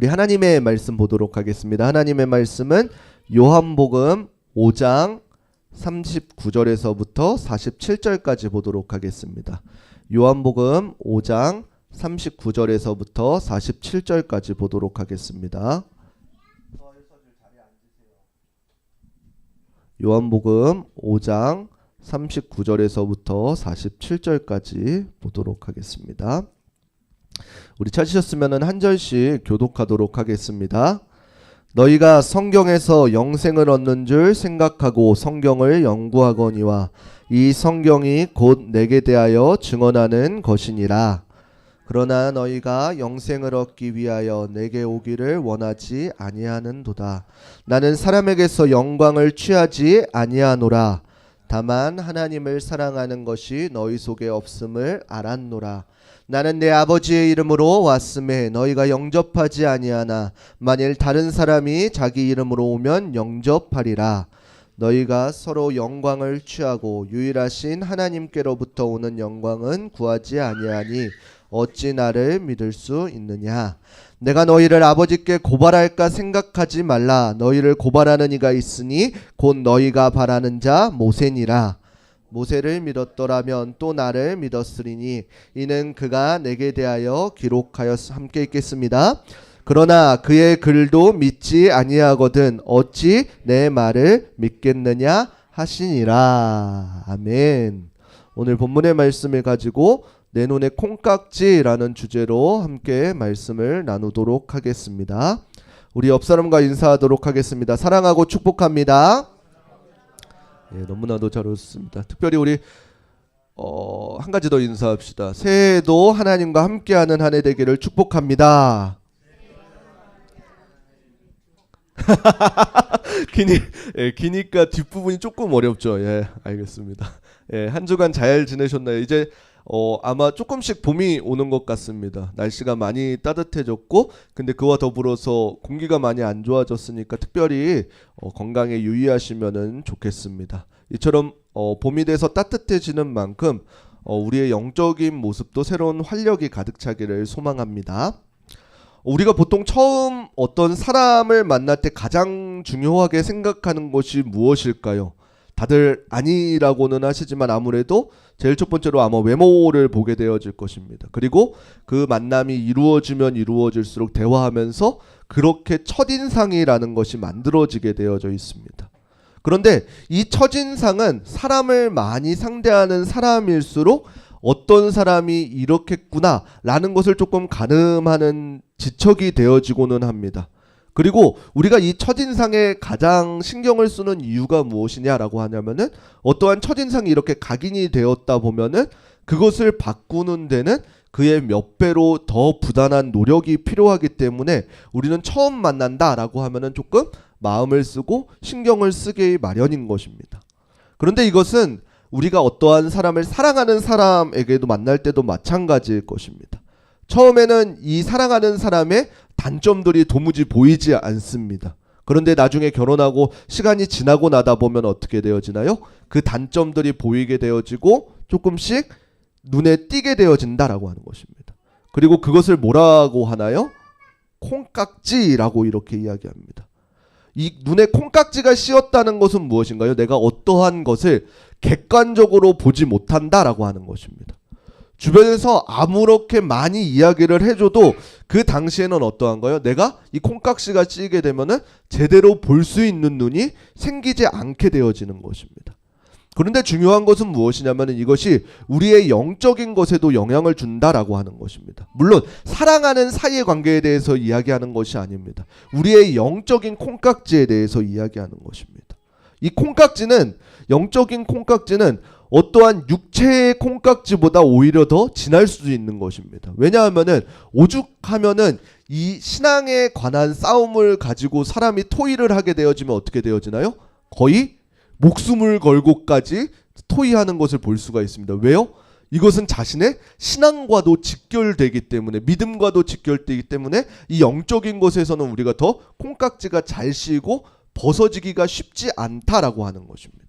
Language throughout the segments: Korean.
우리 하나님의 말씀 보도록 하겠습니다. 하나님의 말씀은 요한복음 5장 39절에서부터 47절까지 보도록 하겠습니다. 요한복음 5장 39절에서부터 47절까지 보도록 하겠습니다. 요한복음 5장 39절에서부터 47절까지 보도록 하겠습니다. 우리 찾으셨으면 한 절씩 교독하도록 하겠습니다. 너희가 성경에서 영생을 얻는 줄 생각하고 성경을 연구하거니와 이 성경이 곧 내게 대하여 증언하는 것이니라. 그러나 너희가 영생을 얻기 위하여 내게 오기를 원하지 아니하는도다. 나는 사람에게서 영광을 취하지 아니하노라. 다만 하나님을 사랑하는 것이 너희 속에 없음을 알았노라. 나는 내 아버지의 이름으로 왔음에 너희가 영접하지 아니하나 만일 다른 사람이 자기 이름으로 오면 영접하리라. 너희가 서로 영광을 취하고 유일하신 하나님께로부터 오는 영광은 구하지 아니하니 어찌 나를 믿을 수 있느냐. 내가 너희를 아버지께 고발할까 생각하지 말라. 너희를 고발하는 이가 있으니 곧 너희가 바라는 자 모세니라. 모세를 믿었더라면 또 나를 믿었으리니 이는 그가 내게 대하여 기록하였. 함께 읽겠습니다. 그러나 그의 글도 믿지 아니하거든 어찌 내 말을 믿겠느냐 하시니라. 아멘. 오늘 본문의 말씀을 가지고 내 눈의 콩깍지라는 주제로 함께 말씀을 나누도록 하겠습니다. 우리 옆사람과 인사하도록 하겠습니다. 사랑하고 축복합니다. 예, 너무나도 잘 오셨습니다. 특별히 우리 한 가지 더 인사합시다. 새해에도 하나님과 함께하는 한 해 되기를 축복합니다. 기니까 뒷부분이 조금 어렵죠. 예, 알겠습니다. 예, 한 주간 잘 지내셨나요? 이제 아마 조금씩 봄이 오는 것 같습니다. 날씨가 많이 따뜻해졌고 근데 그와 더불어서 공기가 많이 안 좋아졌으니까 특별히 건강에 유의하시면 좋겠습니다. 이처럼 봄이 돼서 따뜻해지는 만큼 우리의 영적인 모습도 새로운 활력이 가득 차기를 소망합니다. 우리가 보통 처음 어떤 사람을 만날 때 가장 중요하게 생각하는 것이 무엇일까요? 다들 아니라고는 하시지만 아무래도 제일 첫 번째로 아마 외모를 보게 되어질 것입니다. 그리고 그 만남이 이루어지면 이루어질수록 대화하면서 그렇게 첫인상이라는 것이 만들어지게 되어져 있습니다. 그런데 이 첫인상은 사람을 많이 상대하는 사람일수록 어떤 사람이 이렇겠구나 라는 것을 조금 가늠하는 지척이 되어지고는 합니다. 그리고 우리가 이 첫인상에 가장 신경을 쓰는 이유가 무엇이냐라고 하냐면은 어떠한 첫인상이 이렇게 각인이 되었다 보면은 그것을 바꾸는 데는 그의 몇 배로 더 부단한 노력이 필요하기 때문에 우리는 처음 만난다라고 하면은 조금 마음을 쓰고 신경을 쓰기 마련인 것입니다. 그런데 이것은 우리가 어떠한 사람을 사랑하는 사람에게도 만날 때도 마찬가지일 것입니다. 처음에는 이 사랑하는 사람의 단점들이 도무지 보이지 않습니다. 그런데 나중에 결혼하고 시간이 지나고 나다 보면 어떻게 되어지나요? 그 단점들이 보이게 되어지고 조금씩 눈에 띄게 되어진다라고 하는 것입니다. 그리고 그것을 뭐라고 하나요? 콩깍지라고 이렇게 이야기합니다. 이 눈에 콩깍지가 씌었다는 것은 무엇인가요? 내가 어떠한 것을 객관적으로 보지 못한다라고 하는 것입니다. 주변에서 아무렇게 많이 이야기를 해줘도 그 당시에는 어떠한가요? 내가 이 콩깍지가 씌게 되면은 제대로 볼 수 있는 눈이 생기지 않게 되어지는 것입니다. 그런데 중요한 것은 무엇이냐면 이것이 우리의 영적인 것에도 영향을 준다라고 하는 것입니다. 물론 사랑하는 사이의 관계에 대해서 이야기하는 것이 아닙니다. 우리의 영적인 콩깍지에 대해서 이야기하는 것입니다. 이 콩깍지는 영적인 콩깍지는 어떠한 육체의 콩깍지보다 오히려 더 진할 수도 있는 것입니다. 왜냐하면은 오죽하면은 이 신앙에 관한 싸움을 가지고 사람이 토의를 하게 되어지면 어떻게 되어지나요? 거의 목숨을 걸고까지 토의하는 것을 볼 수가 있습니다. 왜요? 이것은 자신의 신앙과도 직결되기 때문에, 믿음과도 직결되기 때문에 이 영적인 것에서는 우리가 더 콩깍지가 잘 씌이고 벗어지기가 쉽지 않다라고 하는 것입니다.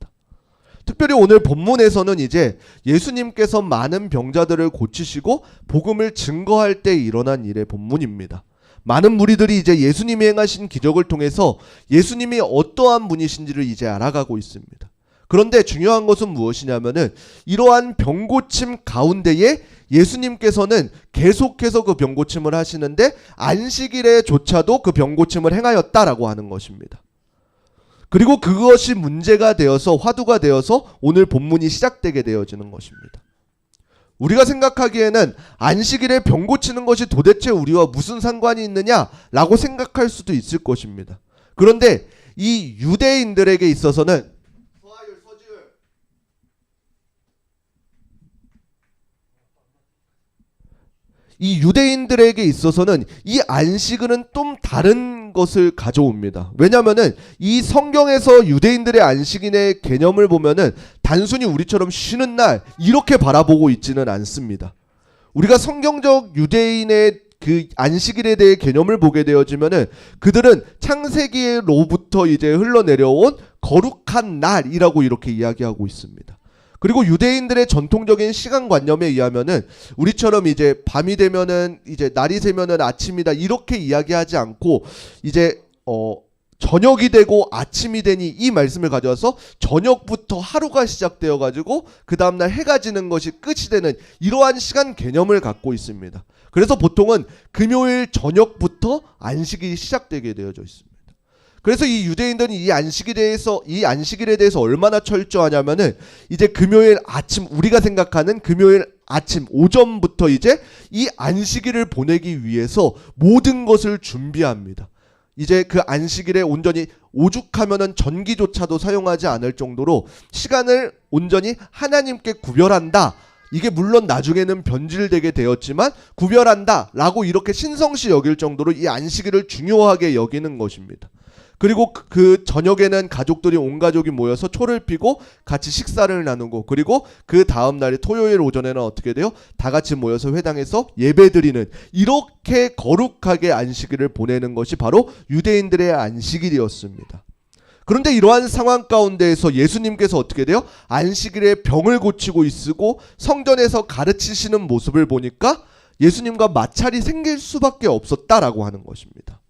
특별히 오늘 본문에서는 이제 예수님께서 많은 병자들을 고치시고 복음을 증거할 때 일어난 일의 본문입니다. 많은 무리들이 이제 예수님이 행하신 기적을 통해서 예수님이 어떠한 분이신지를 이제 알아가고 있습니다. 그런데 중요한 것은 무엇이냐면은 이러한 병고침 가운데에 예수님께서는 계속해서 그 병고침을 하시는데 안식일에조차도 그 병고침을 행하였다라고 하는 것입니다. 그리고 그것이 문제가 되어서 화두가 되어서 오늘 본문이 시작되게 되어지는 것입니다. 우리가 생각하기에는 안식일에 병 고치는 것이 도대체 우리와 무슨 상관이 있느냐라고 생각할 수도 있을 것입니다. 그런데 이 유대인들에게 있어서는 이 안식일은 좀 다른 것을 가져옵니다. 왜냐하면은 이 성경에서 유대인들의 안식일의 개념을 보면은 단순히 우리처럼 쉬는 날 이렇게 바라보고 있지는 않습니다. 우리가 성경적 유대인의 그 안식일에 대해 개념을 보게 되어지면은 그들은 창세기로부터 이제 흘러내려온 거룩한 날이라고 이렇게 이야기하고 있습니다. 그리고 유대인들의 전통적인 시간관념에 의하면은 우리처럼 이제 밤이 되면은 이제 날이 새면은 아침이다 이렇게 이야기하지 않고 이제 저녁이 되고 아침이 되니 이 말씀을 가져와서 저녁부터 하루가 시작되어 가지고 그 다음날 해가 지는 것이 끝이 되는 이러한 시간 개념을 갖고 있습니다. 그래서 보통은 금요일 저녁부터 안식일이 시작되게 되어져 있습니다. 그래서 이 유대인들은 이 안식일에 대해서 얼마나 철저하냐면은 이제 금요일 아침 우리가 생각하는 금요일 아침 오전부터 이제 이 안식일을 보내기 위해서 모든 것을 준비합니다. 이제 그 안식일에 온전히 오죽하면은 전기조차도 사용하지 않을 정도로 시간을 온전히 하나님께 구별한다. 이게 물론 나중에는 변질되게 되었지만 구별한다라고 이렇게 신성시 여길 정도로 이 안식일을 중요하게 여기는 것입니다. 그리고 그 저녁에는 가족들이 온 가족이 모여서 초를 피고 같이 식사를 나누고 그리고 그 다음 날이 토요일 오전에는 어떻게 돼요? 다 같이 모여서 회당에서 예배드리는 이렇게 거룩하게 안식일을 보내는 것이 바로 유대인들의 안식일이었습니다. 그런데 이러한 상황 가운데에서 예수님께서 어떻게 돼요? 안식일에 병을 고치고 있고 성전에서 가르치시는 모습을 보니까 예수님과 마찰이 생길 수밖에 없었다라고 하는 것입니다.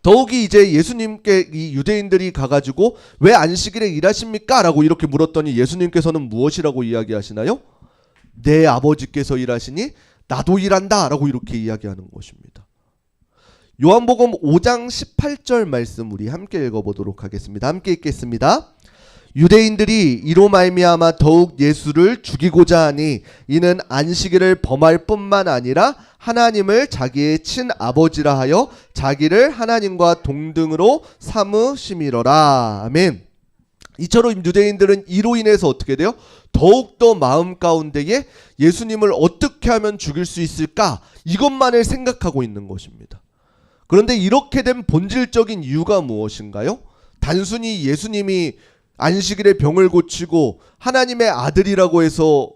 더욱이 이제 예수님께 이 유대인들이 가가지고 왜 안식일에 일하십니까? 라고 이렇게 물었더니 예수님께서는 무엇이라고 이야기하시나요? 내 아버지께서 일하시니 나도 일한다 라고 이렇게 이야기하는 것입니다. 요한복음 5장 18절 말씀 우리 함께 읽어보도록 하겠습니다. 함께 읽겠습니다. 유대인들이 이로 말미암아 더욱 예수를 죽이고자 하니 이는 안식일을 범할 뿐만 아니라 하나님을 자기의 친아버지라 하여 자기를 하나님과 동등으로 삼으심이로라. 아멘. 이처럼 유대인들은 이로 인해서 어떻게 돼요? 더욱더 마음 가운데에 예수님을 어떻게 하면 죽일 수 있을까? 이것만을 생각하고 있는 것입니다. 그런데 이렇게 된 본질적인 이유가 무엇인가요? 단순히 예수님이 안식일에 병을 고치고 하나님의 아들이라고 해서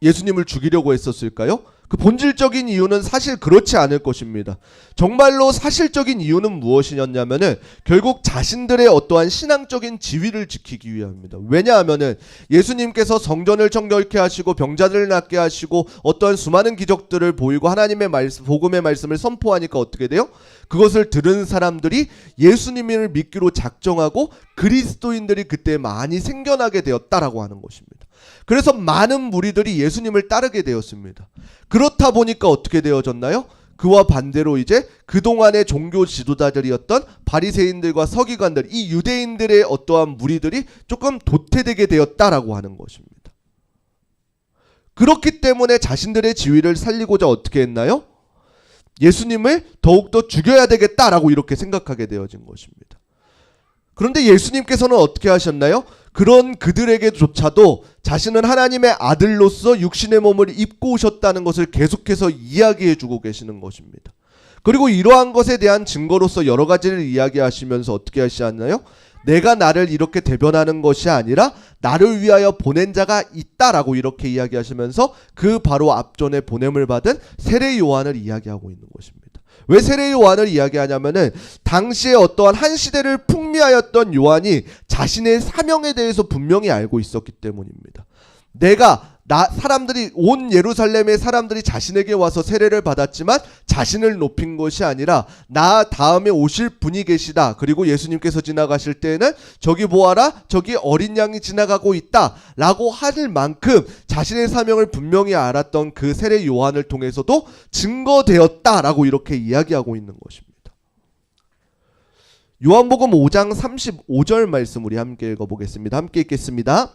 예수님을 죽이려고 했었을까요? 그 본질적인 이유는 사실 그렇지 않을 것입니다. 정말로 사실적인 이유는 무엇이었냐면은 결국 자신들의 어떠한 신앙적인 지위를 지키기 위함입니다. 왜냐하면은 예수님께서 성전을 정결케 하시고 병자들을 낫게 하시고 어떠한 수많은 기적들을 보이고 하나님의 말씀, 복음의 말씀을 선포하니까 어떻게 돼요? 그것을 들은 사람들이 예수님을 믿기로 작정하고 그리스도인들이 그때 많이 생겨나게 되었다라고 하는 것입니다. 그래서 많은 무리들이 예수님을 따르게 되었습니다. 그렇다 보니까 어떻게 되어졌나요? 그와 반대로 이제 그동안의 종교 지도자들이었던 바리새인들과 서기관들, 이 유대인들의 어떠한 무리들이 조금 도태되게 되었다라고 하는 것입니다. 그렇기 때문에 자신들의 지위를 살리고자 어떻게 했나요? 예수님을 더욱더 죽여야 되겠다라고 이렇게 생각하게 되어진 것입니다. 그런데 예수님께서는 어떻게 하셨나요? 그런 그들에게조차도 자신은 하나님의 아들로서 육신의 몸을 입고 오셨다는 것을 계속해서 이야기해 주고 계시는 것입니다. 그리고 이러한 것에 대한 증거로서 여러 가지를 이야기하시면서 어떻게 하시나요? 내가 나를 이렇게 대변하는 것이 아니라 나를 위하여 보낸 자가 있다라고 이렇게 이야기하시면서 그 바로 앞전에 보냄을 받은 세례 요한을 이야기하고 있는 것입니다. 왜 세례 요한을 이야기하냐면은 당시에 어떠한 한 시대를 풍미하였던 요한이 자신의 사명에 대해서 분명히 알고 있었기 때문입니다. 내가 사람들이 온 예루살렘의 사람들이 자신에게 와서 세례를 받았지만 자신을 높인 것이 아니라 나 다음에 오실 분이 계시다. 그리고 예수님께서 지나가실 때에는 저기 보아라, 저기 어린 양이 지나가고 있다 라고 할 만큼 자신의 사명을 분명히 알았던 그 세례 요한을 통해서도 증거되었다라고 이렇게 이야기하고 있는 것입니다. 요한복음 5장 35절 말씀 우리 함께 읽어보겠습니다. 함께 읽겠습니다.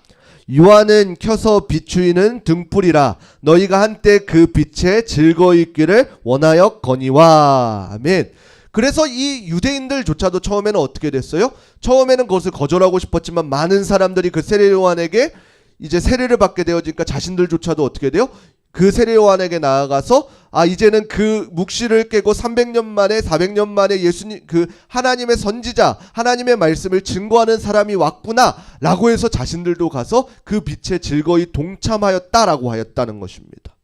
요한은 켜서 비추이는 등불이라 너희가 한때 그 빛에 즐거이 있기를 원하였거니와. 아멘. 그래서 이 유대인들조차도 처음에는 어떻게 됐어요? 처음에는 그것을 거절하고 싶었지만 많은 사람들이 그 세례 요한에게 이제 세례를 받게 되어지니까 자신들조차도 어떻게 돼요? 그 세례 요한에게 나아가서 이제는 그 묵시를 깨고 300년 만에 400년 만에 예수님 그 하나님의 선지자 하나님의 말씀을 증거하는 사람이 왔구나 라고 해서 자신들도 가서 그 빛에 즐거이 동참하였다라고 하였다는 것입니다.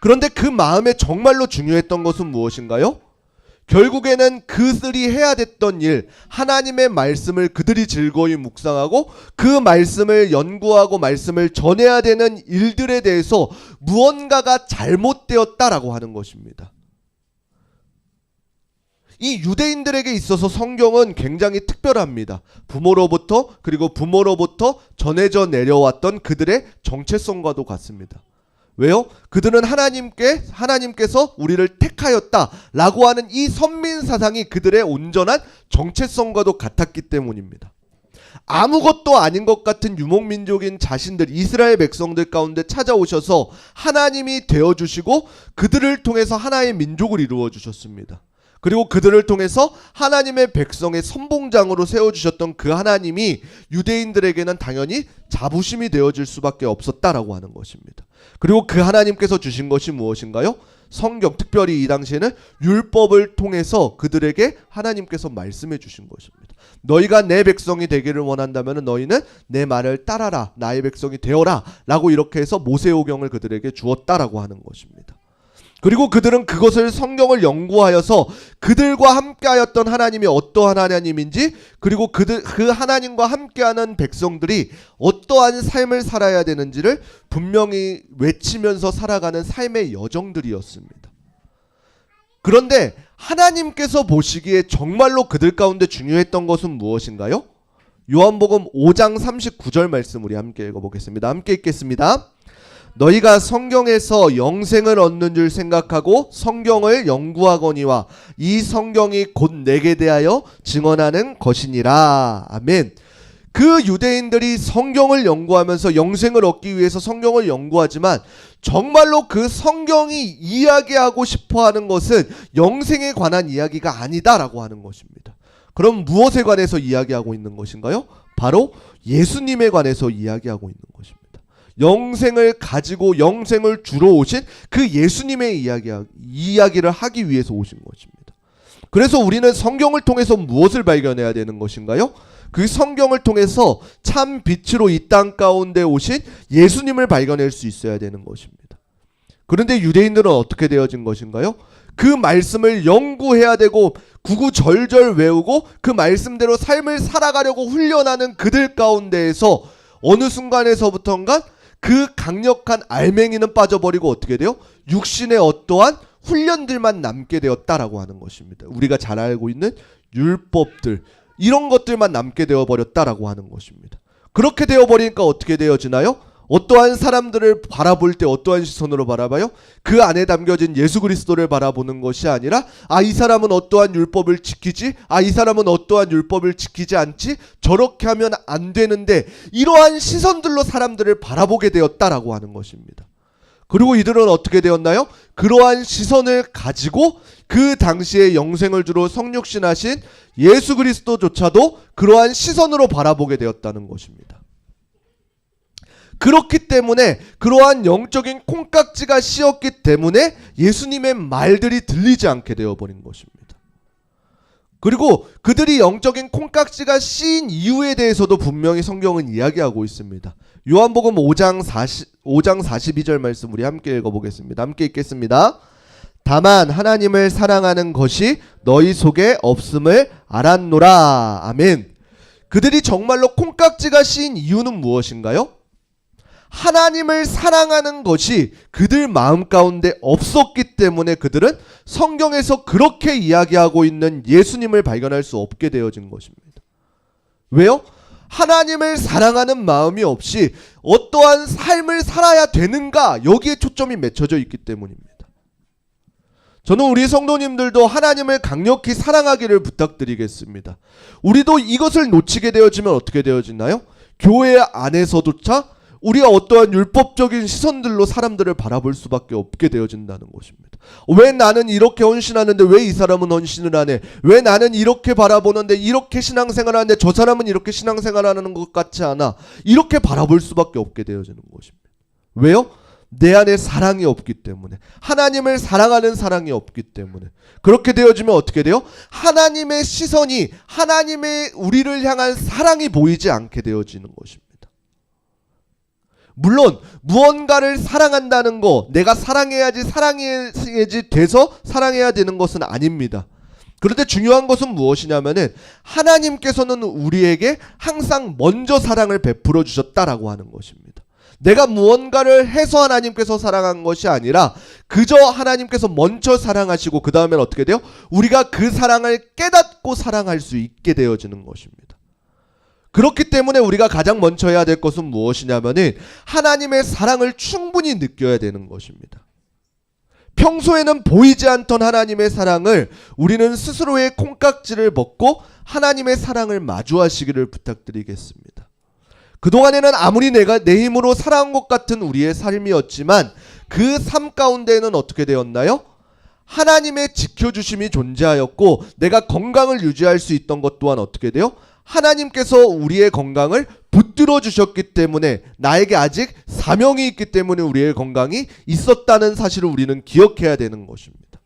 그런데 그 마음에 정말로 중요했던 것은 무엇인가요? 결국에는 그들이 해야 됐던 일, 하나님의 말씀을 그들이 즐거이 묵상하고 그 말씀을 연구하고 말씀을 전해야 되는 일들에 대해서 무언가가 잘못되었다라고 하는 것입니다. 이 유대인들에게 있어서 성경은 굉장히 특별합니다. 부모로부터 전해져 내려왔던 그들의 정체성과도 같습니다. 왜요? 그들은 하나님께서 우리를 택하였다라고 하는 이 선민사상이 그들의 온전한 정체성과도 같았기 때문입니다. 아무것도 아닌 것 같은 유목민족인 자신들, 이스라엘 백성들 가운데 찾아오셔서 하나님이 되어주시고 그들을 통해서 하나의 민족을 이루어주셨습니다. 그리고 그들을 통해서 하나님의 백성의 선봉장으로 세워주셨던 그 하나님이 유대인들에게는 당연히 자부심이 되어질 수밖에 없었다라고 하는 것입니다. 그리고 그 하나님께서 주신 것이 무엇인가요? 성경, 특별히 이 당시에는 율법을 통해서 그들에게 하나님께서 말씀해 주신 것입니다. 너희가 내 백성이 되기를 원한다면 너희는 내 말을 따라라, 나의 백성이 되어라 라고 이렇게 해서 모세오경을 그들에게 주었다라고 하는 것입니다. 그리고 그들은 그것을 성경을 연구하여서 그들과 함께하였던 하나님이 어떠한 하나님인지, 그리고 그 하나님과 함께하는 백성들이 어떠한 삶을 살아야 되는지를 분명히 외치면서 살아가는 삶의 여정들이었습니다. 그런데 하나님께서 보시기에 정말로 그들 가운데 중요했던 것은 무엇인가요? 요한복음 5장 39절 말씀 우리 함께 읽어보겠습니다. 함께 읽겠습니다. 너희가 성경에서 영생을 얻는 줄 생각하고 성경을 연구하거니와 이 성경이 곧 내게 대하여 증언하는 것이니라. 아멘. 그 유대인들이 성경을 연구하면서 영생을 얻기 위해서 성경을 연구하지만 정말로 그 성경이 이야기하고 싶어하는 것은 영생에 관한 이야기가 아니다라고 하는 것입니다. 그럼 무엇에 관해서 이야기하고 있는 것인가요? 바로 예수님에 관해서 이야기하고 있는 것입니다. 영생을 가지고 영생을 주러 오신 그 예수님의 이야기를 하기 위해서 오신 것입니다. 그래서 우리는 성경을 통해서 무엇을 발견해야 되는 것인가요? 그 성경을 통해서 참 빛으로 이 땅 가운데 오신 예수님을 발견할 수 있어야 되는 것입니다. 그런데 유대인들은 어떻게 되어진 것인가요? 그 말씀을 연구해야 되고 구구절절 외우고 그 말씀대로 삶을 살아가려고 훈련하는 그들 가운데에서 어느 순간에서부턴가 그 강력한 알맹이는 빠져버리고 어떻게 돼요? 육신의 어떠한 훈련들만 남게 되었다라고 하는 것입니다. 우리가 잘 알고 있는 율법들, 이런 것들만 남게 되어버렸다라고 하는 것입니다. 그렇게 되어버리니까 어떻게 되어지나요? 어떠한 사람들을 바라볼 때 어떠한 시선으로 바라봐요? 그 안에 담겨진 예수 그리스도를 바라보는 것이 아니라 이 사람은 어떠한 율법을 지키지? 이 사람은 어떠한 율법을 지키지 않지? 저렇게 하면 안 되는데, 이러한 시선들로 사람들을 바라보게 되었다라고 하는 것입니다. 그리고 이들은 어떻게 되었나요? 그러한 시선을 가지고 그 당시에 영생을 주로 성육신하신 예수 그리스도조차도 그러한 시선으로 바라보게 되었다는 것입니다. 그렇기 때문에 그러한 영적인 콩깍지가 씌었기 때문에 예수님의 말들이 들리지 않게 되어버린 것입니다. 그리고 그들이 영적인 콩깍지가 씌인 이유에 대해서도 분명히 성경은 이야기하고 있습니다. 요한복음 5장 42절 말씀 우리 함께 읽어보겠습니다. 함께 읽겠습니다. 다만 하나님을 사랑하는 것이 너희 속에 없음을 알았노라. 아멘. 그들이 정말로 콩깍지가 씌인 이유는 무엇인가요? 하나님을 사랑하는 것이 그들 마음 가운데 없었기 때문에 그들은 성경에서 그렇게 이야기하고 있는 예수님을 발견할 수 없게 되어진 것입니다. 왜요? 하나님을 사랑하는 마음이 없이 어떠한 삶을 살아야 되는가, 여기에 초점이 맺혀져 있기 때문입니다. 저는 우리 성도님들도 하나님을 강력히 사랑하기를 부탁드리겠습니다. 우리도 이것을 놓치게 되어지면 어떻게 되어지나요? 교회 안에서조차 우리가 어떠한 율법적인 시선들로 사람들을 바라볼 수밖에 없게 되어진다는 것입니다. 왜 나는 이렇게 헌신하는데 왜 이 사람은 헌신을 안 해? 왜 나는 이렇게 바라보는데 이렇게 신앙생활 하는데 저 사람은 이렇게 신앙생활 하는 것 같지 않아? 이렇게 바라볼 수밖에 없게 되어지는 것입니다. 왜요? 내 안에 사랑이 없기 때문에, 하나님을 사랑하는 사랑이 없기 때문에. 그렇게 되어지면 어떻게 돼요? 하나님의 시선이, 하나님의 우리를 향한 사랑이 보이지 않게 되어지는 것입니다. 물론 무언가를 사랑한다는 거, 내가 사랑해야지 돼서 사랑해야 되는 것은 아닙니다. 그런데 중요한 것은 무엇이냐면은 하나님께서는 우리에게 항상 먼저 사랑을 베풀어 주셨다라고 하는 것입니다. 내가 무언가를 해서 하나님께서 사랑한 것이 아니라 그저 하나님께서 먼저 사랑하시고 그 다음엔 어떻게 돼요? 우리가 그 사랑을 깨닫고 사랑할 수 있게 되어지는 것입니다. 그렇기 때문에 우리가 가장 먼저 해야 될 것은 무엇이냐면은 하나님의 사랑을 충분히 느껴야 되는 것입니다. 평소에는 보이지 않던 하나님의 사랑을 우리는 스스로의 콩깍지를 벗고 하나님의 사랑을 마주하시기를 부탁드리겠습니다. 그동안에는 아무리 내가 내 힘으로 살아온 것 같은 우리의 삶이었지만 그 삶 가운데에는 어떻게 되었나요? 하나님의 지켜주심이 존재하였고 내가 건강을 유지할 수 있던 것 또한 어떻게 돼요? 하나님께서 우리의 건강을 붙들어 주셨기 때문에, 나에게 아직 사명이 있기 때문에 우리의 건강이 있었다는 사실을 우리는 기억해야 되는 것입니다.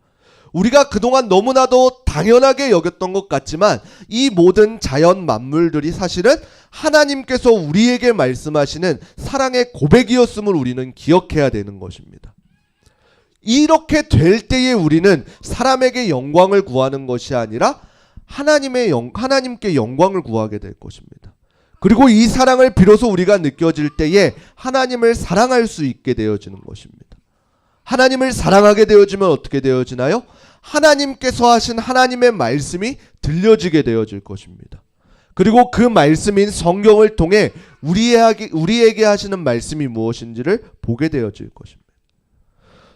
우리가 그동안 너무나도 당연하게 여겼던 것 같지만 이 모든 자연 만물들이 사실은 하나님께서 우리에게 말씀하시는 사랑의 고백이었음을 우리는 기억해야 되는 것입니다. 이렇게 될 때에 우리는 사람에게 영광을 구하는 것이 아니라 하나님께 영광을 구하게 될 것입니다. 그리고 이 사랑을 비로소 우리가 느껴질 때에 하나님을 사랑할 수 있게 되어지는 것입니다. 하나님을 사랑하게 되어지면 어떻게 되어지나요? 하나님께서 하신 하나님의 말씀이 들려지게 되어질 것입니다. 그리고 그 말씀인 성경을 통해 우리에게 하시는 말씀이 무엇인지를 보게 되어질 것입니다.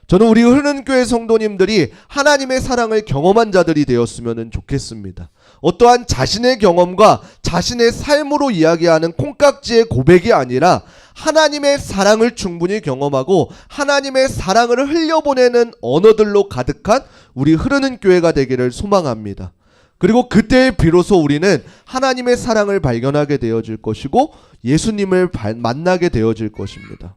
저는 우리 흐르는 교회 성도님들이 하나님의 사랑을 경험한 자들이 되었으면 좋겠습니다. 어떠한 자신의 경험과 자신의 삶으로 이야기하는 콩깍지의 고백이 아니라 하나님의 사랑을 충분히 경험하고 하나님의 사랑을 흘려보내는 언어들로 가득한 우리 흐르는 교회가 되기를 소망합니다. 그리고 그때 비로소 우리는 하나님의 사랑을 발견하게 되어질 것이고 예수님을 만나게 되어질 것입니다.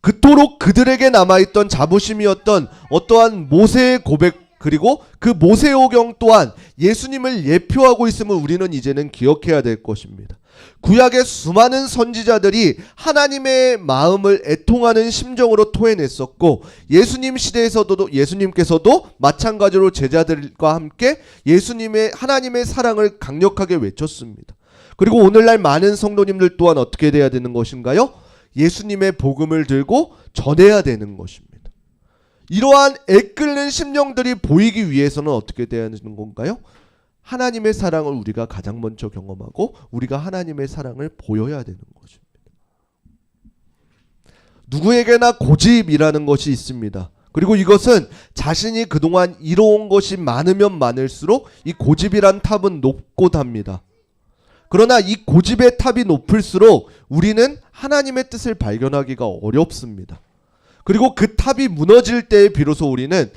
그토록 그들에게 남아있던 자부심이었던 어떠한 모세의 고백, 그리고 그 모세오경 또한 예수님을 예표하고 있음을 우리는 이제는 기억해야 될 것입니다. 구약의 수많은 선지자들이 하나님의 마음을 애통하는 심정으로 토해냈었고 예수님 시대에서도 예수님께서도 마찬가지로 제자들과 함께 하나님의 사랑을 강력하게 외쳤습니다. 그리고 오늘날 많은 성도님들 또한 어떻게 돼야 되는 것인가요? 예수님의 복음을 들고 전해야 되는 것입니다. 이러한 애끓는 심령들이 보이기 위해서는 어떻게 돼야 되는 건가요? 하나님의 사랑을 우리가 가장 먼저 경험하고 우리가 하나님의 사랑을 보여야 되는 것입니다. 누구에게나 고집이라는 것이 있습니다. 그리고 이것은 자신이 그동안 이뤄온 것이 많으면 많을수록 이 고집이란 탑은 높고 답니다. 그러나 이 고집의 탑이 높을수록 우리는 하나님의 뜻을 발견하기가 어렵습니다. 그리고 그 탑이 무너질 때에 비로소 우리는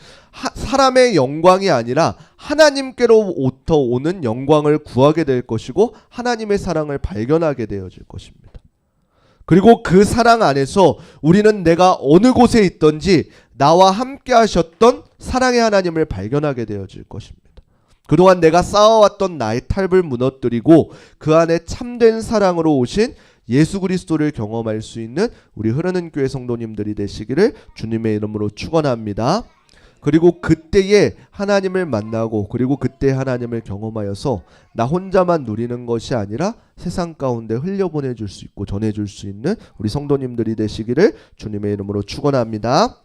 사람의 영광이 아니라 하나님께로부터 오는 영광을 구하게 될 것이고 하나님의 사랑을 발견하게 되어질 것입니다. 그리고 그 사랑 안에서 우리는 내가 어느 곳에 있든지 나와 함께 하셨던 사랑의 하나님을 발견하게 되어질 것입니다. 그동안 내가 쌓아왔던 나의 탑을 무너뜨리고 그 안에 참된 사랑으로 오신 예수 그리스도를 경험할 수 있는 우리 흐르는 교회 성도님들이 되시기를 주님의 이름으로 축원합니다. 그리고 그때에 하나님을 만나고 그리고 그때 하나님을 경험하여서 나 혼자만 누리는 것이 아니라 세상 가운데 흘려보내줄 수 있고 전해줄 수 있는 우리 성도님들이 되시기를 주님의 이름으로 축원합니다.